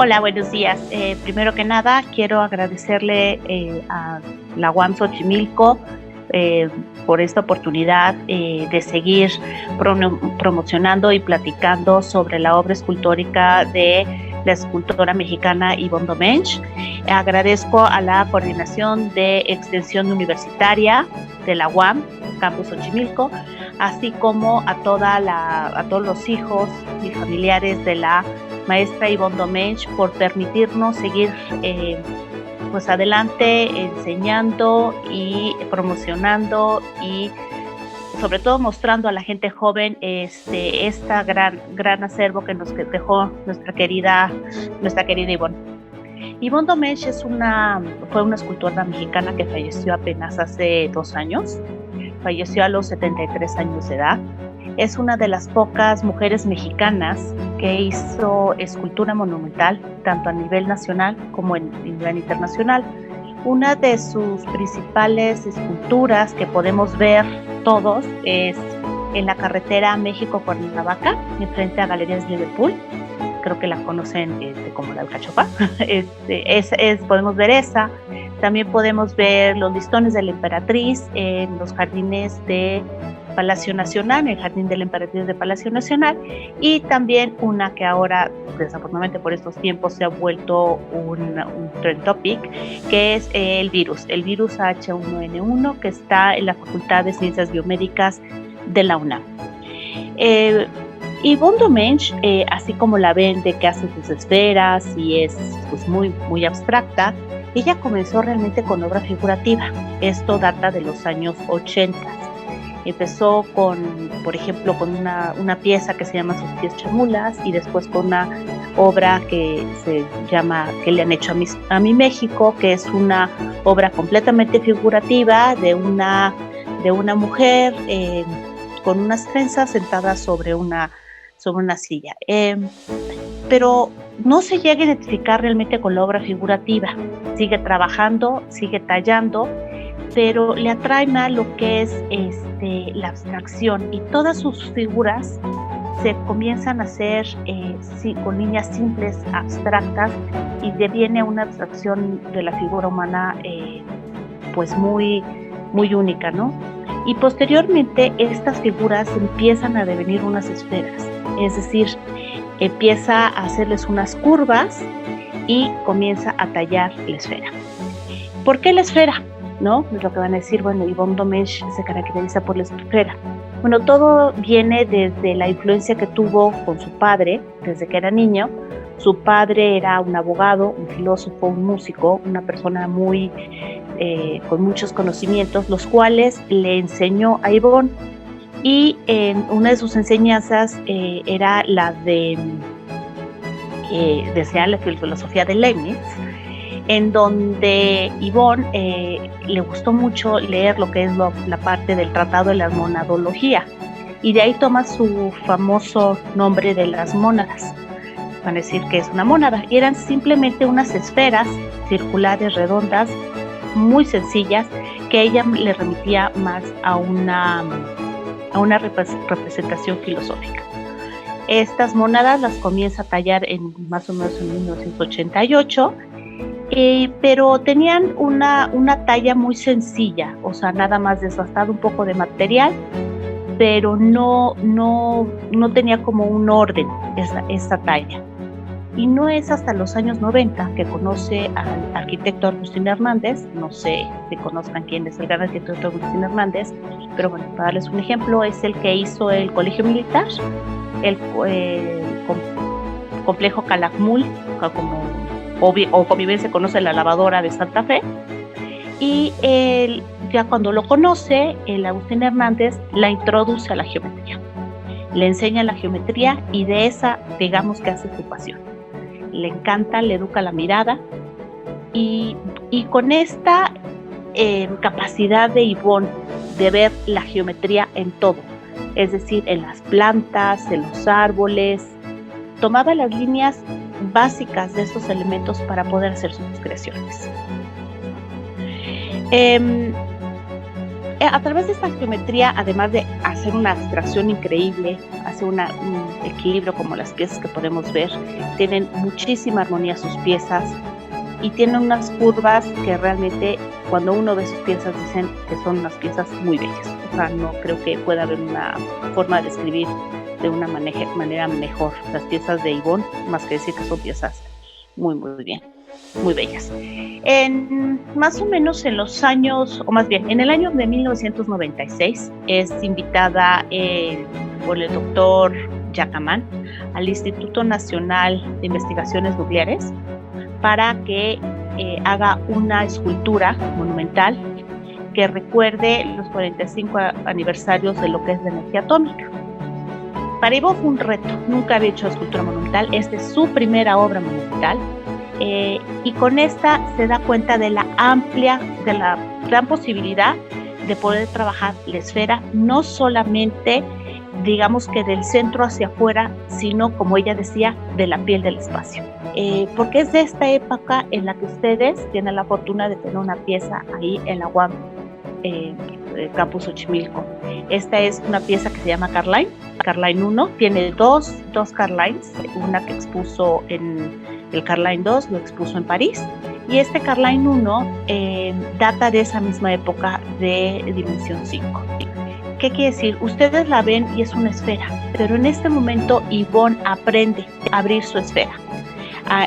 Hola, buenos días. Primero que nada, quiero agradecerle a la UAM Xochimilco por esta oportunidad de seguir promocionando y platicando sobre la obra escultórica de la escultora mexicana Ivonne Domenech. Agradezco a la Coordinación de Extensión Universitaria de la UAM, Campus Xochimilco, así como a todos los hijos y familiares de la maestra Ivonne Domenech por permitirnos seguir pues adelante enseñando y promocionando y sobre todo mostrando a la gente joven esta gran acervo que nos dejó nuestra querida Ivonne. Ivonne Domenech fue una escultora mexicana que falleció apenas hace 2 años. Falleció a los 73 años de edad. Es una de las pocas mujeres mexicanas que hizo escultura monumental, tanto a nivel nacional como a nivel internacional. Una de sus principales esculturas que podemos ver todos es en la carretera México-Cuernavaca, enfrente a Galerías Liverpool. Creo que la conocen como la Alcachofa. Podemos ver esa. También podemos ver los listones de la Emperatriz en los jardines de Palacio Nacional, en el Jardín de la Emperatriz de Palacio Nacional, y también una que ahora, desafortunadamente por estos tiempos, se ha vuelto un trend topic, que es el virus H1N1, que está en la Facultad de Ciencias Biomédicas de la UNAM. Ivonne Domenech, así como la ven de que hace sus esferas y es pues, muy, muy abstracta, ella comenzó realmente con obra figurativa. Esto data de los años 80. Empezó por ejemplo, con una pieza que se llama Sus pies chamulas, y después con una obra que se llama ¿Qué le han hecho a mi México?, que es una obra completamente figurativa de una mujer con unas trenzas sentada sobre una silla. Pero no se llega a identificar realmente con la obra figurativa. Sigue trabajando, sigue tallando, pero le atrae más lo que es la abstracción, y todas sus figuras se comienzan a hacer con líneas simples, abstractas, y deviene una abstracción de la figura humana pues muy, muy única, ¿no? Y posteriormente estas figuras empiezan a devenir unas esferas, es decir, empieza a hacerles unas curvas y comienza a tallar la esfera. ¿Por qué la esfera? ¿No? Es lo que van a decir, bueno, Ivonne Domenech se caracteriza por la esfera. Bueno, todo viene desde la influencia que tuvo con su padre desde que era niño. Su padre era un abogado, un filósofo, un músico, una persona muy con muchos conocimientos, los cuales le enseñó a Ivonne, y una de sus enseñanzas era la de la filosofía de Leibniz, en donde Ivonne le gustó mucho leer lo que es la parte del Tratado de la Monadología, y de ahí toma su famoso nombre de las mónadas. Van a decir que es una mónada, y eran simplemente unas esferas circulares, redondas, muy sencillas, que ella le remitía más a una representación filosófica. Estas mónadas las comienza a tallar más o menos en 1988, pero tenían una talla muy sencilla, o sea, nada más desgastado un poco de material, pero no tenía como un orden esa talla. Y no es hasta los años 90 que conoce al arquitecto Agustín Hernández. No sé si conozcan quién es el gran arquitecto Agustín Hernández, pero bueno, para darles un ejemplo, es el que hizo el Colegio Militar, el complejo Calakmul, como o comúnmente se conoce la lavadora de Santa Fe. Y él, ya cuando lo conoce, el Agustín Hernández la introduce a la geometría. Le enseña la geometría y de esa, digamos que hace su pasión. Le encanta, le educa la mirada y con esta capacidad de Yvonne de ver la geometría en todo, es decir, en las plantas, en los árboles, tomaba las líneas básicas de estos elementos para poder hacer sus creaciones. A través de esta geometría, además de hacer una abstracción increíble, hace un equilibrio como las piezas que podemos ver, tienen muchísima armonía sus piezas y tienen unas curvas que realmente cuando uno ve sus piezas dicen que son unas piezas muy bellas. O sea, no creo que pueda haber una forma de describir de una manera mejor las piezas de Yvonne, más que decir que son piezas muy bien, muy bellas. Más o menos en los años, o más bien, en el año de 1996, es invitada por el doctor Yacamán al Instituto Nacional de Investigaciones Nucleares para que haga una escultura monumental que recuerde los 45 aniversarios de lo que es la energía atómica. Para Yvonne fue un reto, nunca había hecho escultura monumental, esta es su primera obra monumental. Y con esta se da cuenta de la gran posibilidad de poder trabajar la esfera, no solamente, digamos que del centro hacia afuera, sino, como ella decía, de la piel del espacio. Porque es de esta época en la que ustedes tienen la fortuna de tener una pieza ahí en la UAM, Campus Xochimilco. Esta es una pieza que se llama Carline 1, tiene dos Carlines, una que expuso en el Carline 2, lo expuso en París, y este Carline 1 data de esa misma época de dimensión 5. ¿Qué quiere decir? Ustedes la ven y es una esfera, pero en este momento Yvonne aprende a abrir su esfera,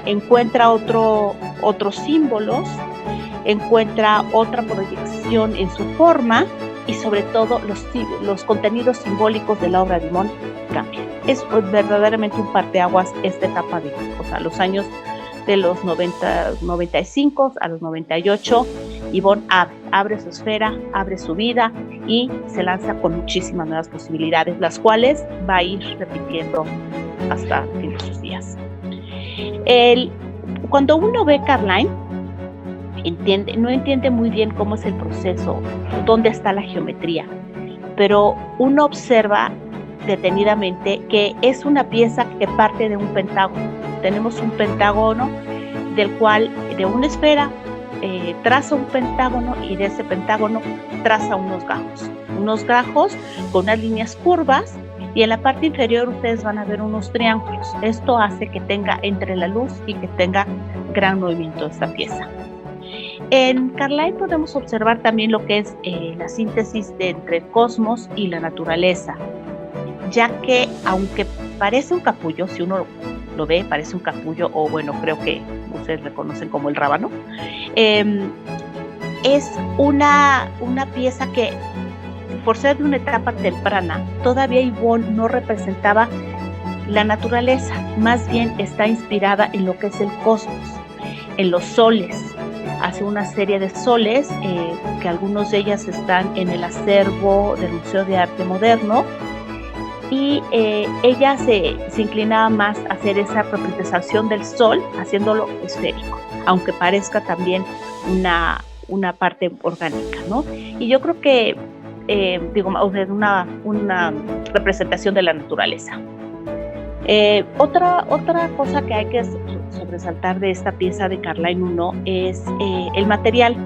encuentra otros símbolos, encuentra otra proyección en su forma y sobre todo los contenidos simbólicos de la obra de Yvonne cambian. Es verdaderamente un parteaguas esta etapa de, o sea, los años de los 95 a los 98, Yvonne abre su esfera, abre su vida y se lanza con muchísimas nuevas posibilidades, las cuales va a ir repitiendo hasta el fin de sus días. Cuando uno ve Carline, no entiende muy bien cómo es el proceso, dónde está la geometría, pero uno observa detenidamente que es una pieza que parte de un pentágono. Tenemos un pentágono del cual, de una esfera, traza un pentágono y de ese pentágono traza unos gajos con unas líneas curvas y en la parte inferior ustedes van a ver unos triángulos. Esto hace que entre la luz y que tenga gran movimiento esta pieza. En Carline podemos observar también lo que es la síntesis entre el cosmos y la naturaleza, ya que aunque parece un capullo, si uno lo ve, parece un capullo, o bueno, creo que ustedes le conocen como el rábano, es una pieza que, por ser de una etapa temprana, todavía Yvonne no representaba la naturaleza, más bien está inspirada en lo que es el cosmos, en los soles. Hace una serie de soles, que algunos de ellas están en el acervo del Museo de Arte Moderno, y ella se inclinaba más a hacer esa representación del sol, haciéndolo esférico, aunque parezca también una parte orgánica, ¿no? Y yo creo que, una representación de la naturaleza. Otra cosa que hay que sobresaltar de esta pieza de Carline 1 es el material.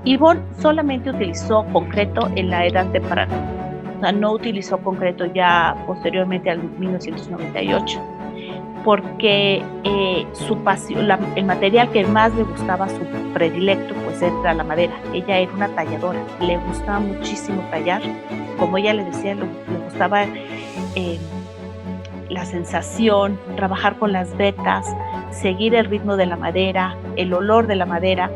Yvonne solamente utilizó concreto en la edad temprana, o sea, no utilizó concreto ya posteriormente al 1998, porque su pasión, el material que más le gustaba, su predilecto, pues era la madera. Ella era una talladora, le gustaba muchísimo tallar, como ella le decía, le gustaba la sensación, trabajar con las vetas, seguir el ritmo de la madera, el olor de la madera.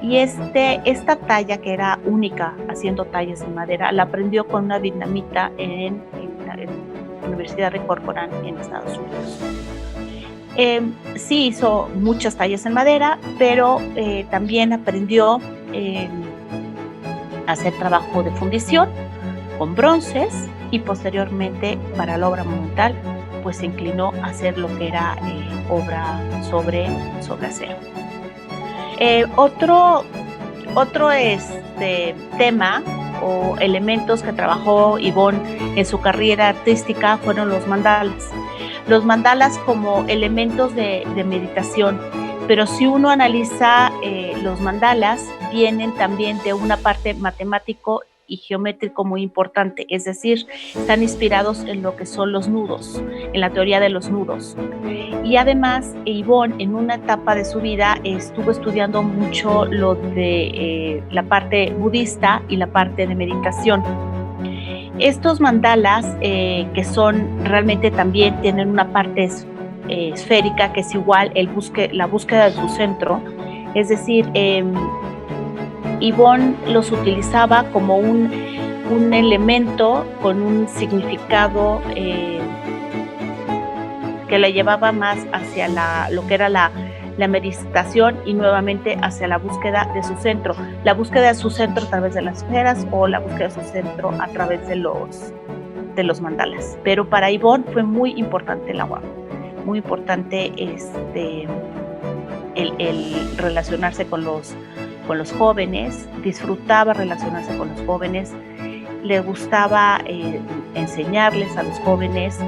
Y esta talla, que era única haciendo tallas en madera, la aprendió con una vietnamita en la Universidad de Corcoran en Estados Unidos. Sí hizo muchas tallas en madera, pero también aprendió a hacer trabajo de fundición con bronces, y posteriormente para la obra monumental pues se inclinó a hacer lo que era obra sobre acero. Otro tema o elementos que trabajó Ivonne en su carrera artística fueron los mandalas. Los mandalas como elementos de meditación, pero si uno analiza los mandalas, vienen también de una parte matemático y geométrico muy importante, es decir, están inspirados en lo que son los nudos, en la teoría de los nudos. Y además, Ivonne en una etapa de su vida estuvo estudiando mucho lo de la parte budista y la parte de meditación. Estos mandalas, que son realmente también tienen una parte esférica, que es igual la búsqueda de su centro, es decir, Ivonne los utilizaba como un elemento con un significado que la llevaba más hacia lo que era la meditación, y nuevamente hacia la búsqueda de su centro. La búsqueda de su centro a través de las esferas, o la búsqueda de su centro a través de los mandalas. Pero para Ivonne fue muy importante el agua, muy importante el relacionarse con los jóvenes, disfrutaba relacionarse con los jóvenes, le gustaba enseñarles a los jóvenes,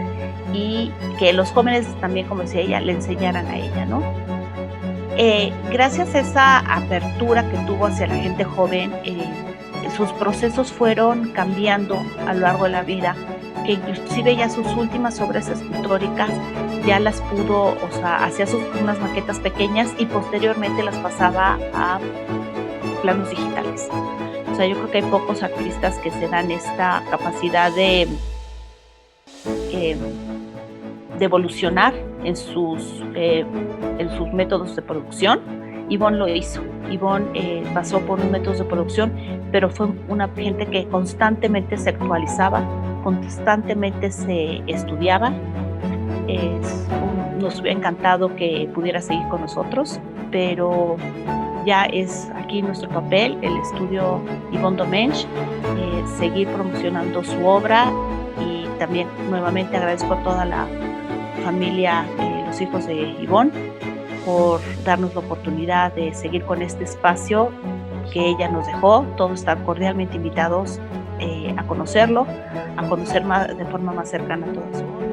y que los jóvenes también, como decía ella, le enseñaran a ella, ¿no? Gracias a esa apertura que tuvo hacia la gente joven, sus procesos fueron cambiando a lo largo de la vida, que inclusive ya sus últimas obras escultóricas ya las pudo, o sea, hacía unas maquetas pequeñas y posteriormente las pasaba a planos digitales. O sea, yo creo que hay pocos artistas que se dan esta capacidad de evolucionar en sus métodos de producción. Ivonne lo hizo. Ivonne pasó por unos métodos de producción, pero fue una gente que constantemente se actualizaba, constantemente se estudiaba. Nos hubiera encantado que pudiera seguir con nosotros, pero ya es aquí nuestro papel, el estudio Ivonne Domenech, seguir promocionando su obra. Y también nuevamente agradezco a toda la familia, los hijos de Ivonne, por darnos la oportunidad de seguir con este espacio que ella nos dejó. Todos están cordialmente invitados a conocerlo, a conocer de forma más cercana a toda su obra.